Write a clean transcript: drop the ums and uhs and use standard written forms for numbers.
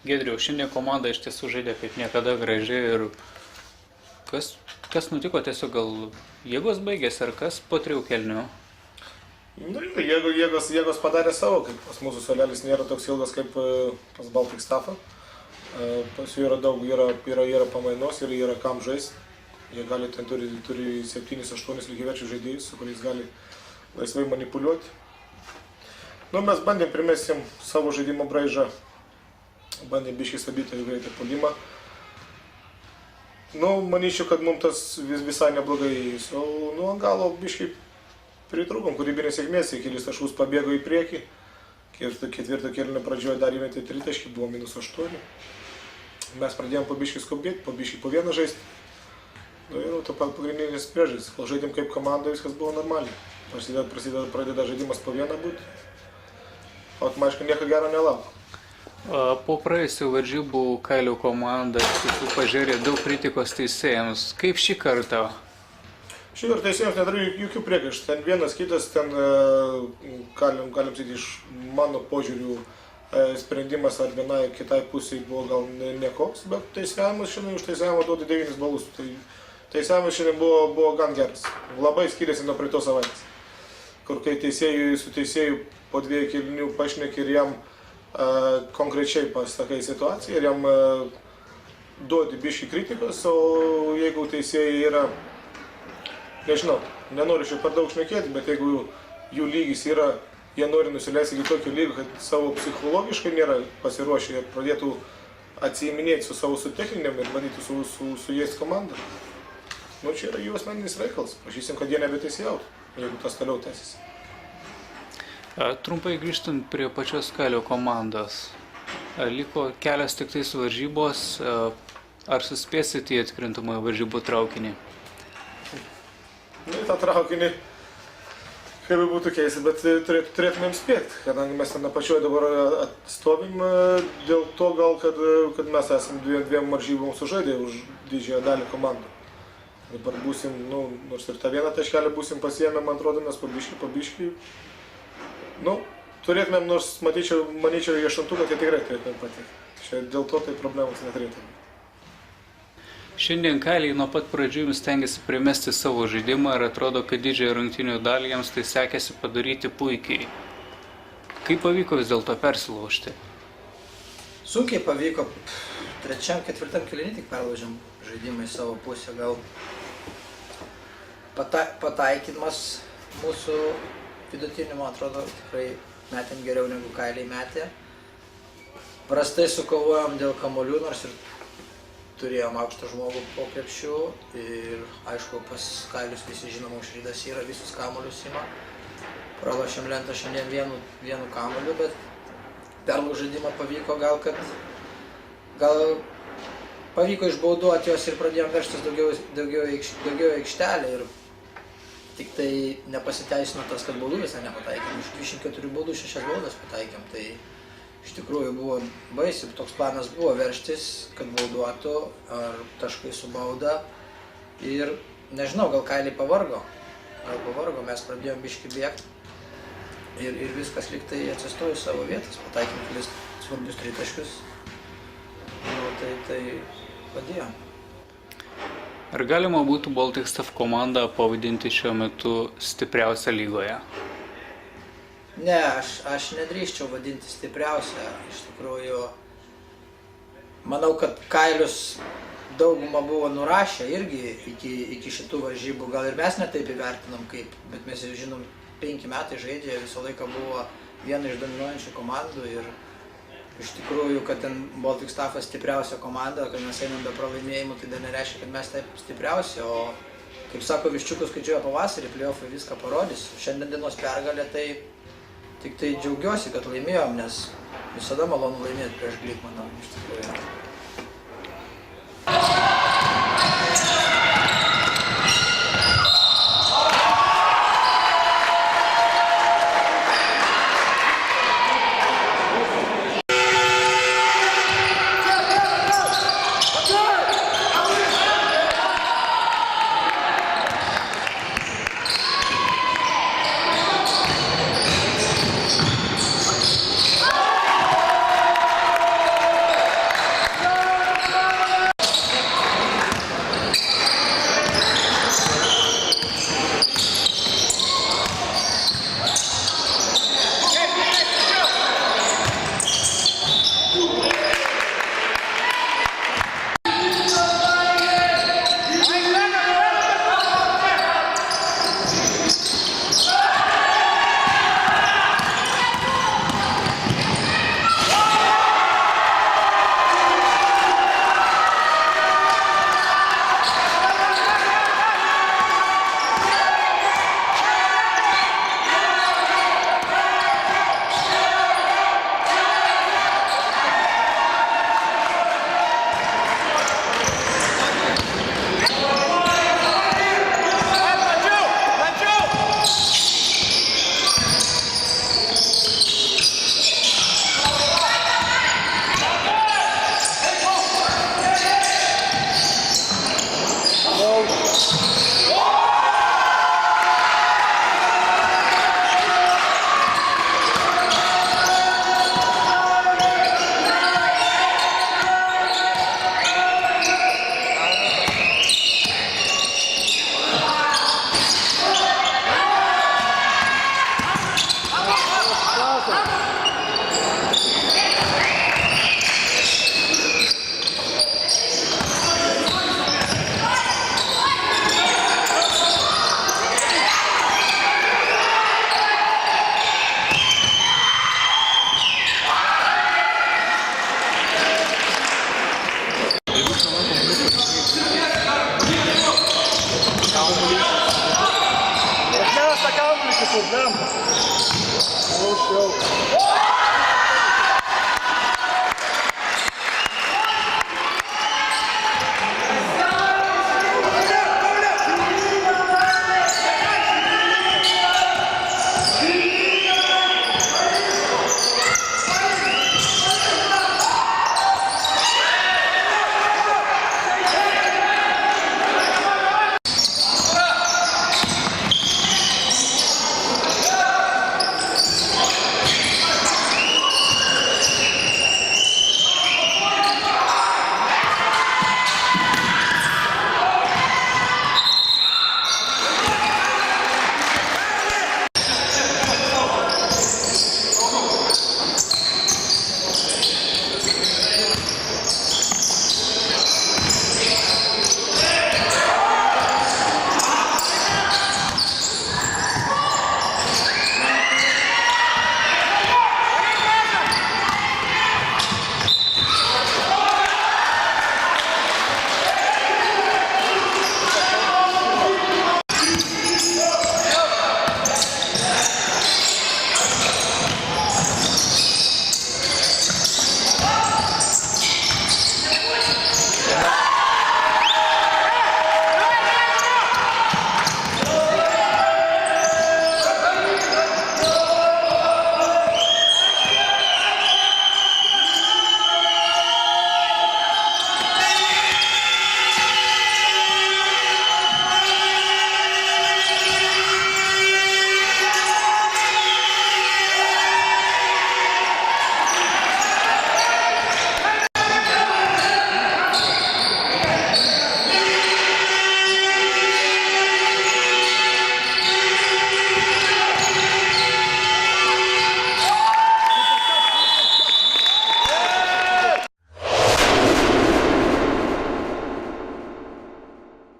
Giedriau, šiandien komanda iš tiesų žaidė kaip niekada gražiai ir kas nutiko, tiesiog gal jėgos baigėsi ar kas po 3 kėlinių? Nu, jėgos padarė savo, kaip pas mūsų suolelis nėra toks ilgas kaip pas Baltic Staffą. Pas jų yra daug, yra pamainos ir yra kam žaisti. Jie gali ten turi 7-8 lygiaverčių žaidėjus, su kuriais gali laisvai manipuliuoti. Nu, mes bandėm primesti savo žaidimo braižą, bandėm biškai stabdyti greitą puolimą. Nu, manyčiau, kad mums tas visai neblogai ėjus, o nu, ant galo biškai pritrūkom kūrybinės sėkmės, kelis taškus pabėgo į priekį. Ketvirto kėlinio pradžioje dar įmetė 3 taškį, buvo -8. Mes pradėjom po biškį skubėti, po biškį po vieną žaisti. Nu, ir to pagrindinės priežastys, kol žaidėm kaip komanda, viskas buvo normaliai. Pradeda žaidimas po vieną būti, automatiškai nieko gero nelauk. Po praėjusių varžybų Kailių komanda pažėrė daug kritikos teisėjams. Kaip šį kartą? Šį kartą teisėjams neturiu jokių priekaištų. Ten vienas kitas, ten galim sakyti, iš mano požiūrių sprendimas ar vienai kitai pusiai buvo gal nekoks, bet teisėjimas šiandien už teisėjimą duoda 9 balus. Tai teisėjimas šiandien buvo gan geras. Labai skiriasi nuo praeitos savaitės. Kur kai su teisėju po 2 kėlinių pašneki ir jam konkrečiai pasakai situaciją ir jam duodi biškį kritikos, o jeigu teisėjai yra, nežinau, nenoriu čia per daug šnekėti, bet jeigu jų lygis yra, jie nori nusileisti iki tokio lygio, kad savo psichologiškai nėra pasiruošę ir pradėtų atsiiminėti su savo techniniam ir bandyti su jais komandą. Nu, čia yra jų asmeninis reikalas. Prašysim, kad jie nebeteisėjautų, jeigu tas toliau tęsis. Trumpai grįžtant prie pačios Kailių komandos. Liko kelios tik tais varžybos. Ar suspėsite į atkrintamąjį varžybų traukinį? Nu, į tą traukinį, kaip būtų keista, bet turėtumėm spėti, kadangi mes ten apačioje dabar atstovim dėl to gal, kad mes esam dviem varžybom sužaidę už didžiąją dalį komandų. Dabar būsim, nu, nors ir tą vieną taškelį būsim pasiėmę, man atrodo, mes pabiškai. Nu, turėtumėm, nors manyčiau, į 8-tuką, tai tikrai turėtumėm patekti. Čia dėl to tai problemos neturėtumėm. Šiandien Kailiai nuo pat pradžių jums stengiasi primesti savo žaidimą ir atrodo, kad didžiąją rungtynių dalį jiems tai sekėsi padaryti puikiai. Kaip pavyko vis dėlto persilaužti? Sunkiai pavyko. 3-4 kėlinį tik perlaužėm žaidimą į savo pusę. Gal pataikymas mūsų vidutiniu, man atrodo, tikrai metėm geriau negu Kailiai metė. Prastai sukovojom dėl kamuolių, nors ir turėjom aukštą žmogų po krepšių ir aišku, pas Kailius visi žinom, Aušvydas yra, visus kamuolius ima. Pralošėm lentą šiandien vienu kamuoliu, bet perlaužti žaidimą pavyko, gal pavyko išbauduoti juos ir pradėjom veržtis daugiau aikštelę ir tik tai nepasiteisino tas, kad baudų visą nepataikėm. Iš 24 baudų 6 baudas pataikėm, tai iš tikrųjų buvo baisi, toks planas buvo veržtis, kad bauduotų ar taškai su bauda. Ir nežinau, gal Kailiai pavargo, mes pradėjom biškį bėgti ir viskas lyg tai atsistojo į savo vietas, pataikėm kelis svarbius 3 taškius. Nu, tai padėjo. Ar galima būtų Baltic Staff komandą pavadinti šiuo metu stipriausia lygoje? Ne, aš nedrįsčiau vadinti stipriausia. Iš tikrųjų, manau, kad Kailius daugumą buvo nurašę irgi iki šitų varžybų. Gal ir mes netaip įvertinom kaip, bet mes jau žinom, 5 metai žaidė, visą laiką buvo viena iš dominuojančių komandų ir iš tikrųjų, kad ten Baltic Staffas stipriausia komanda, kad mes einam be pralaimėjimų, tai dar nereiškia, kad mes taip stipriausi, o kaip sako Viščiukus, skaičiuoja pavasarį, play-offai viską parodys. Šiandien dienos pergalė, tai tik tai džiaugiuosi, kad laimėjom, nes visada malonu laimėti prieš Glik, manau, iš tikrųjų.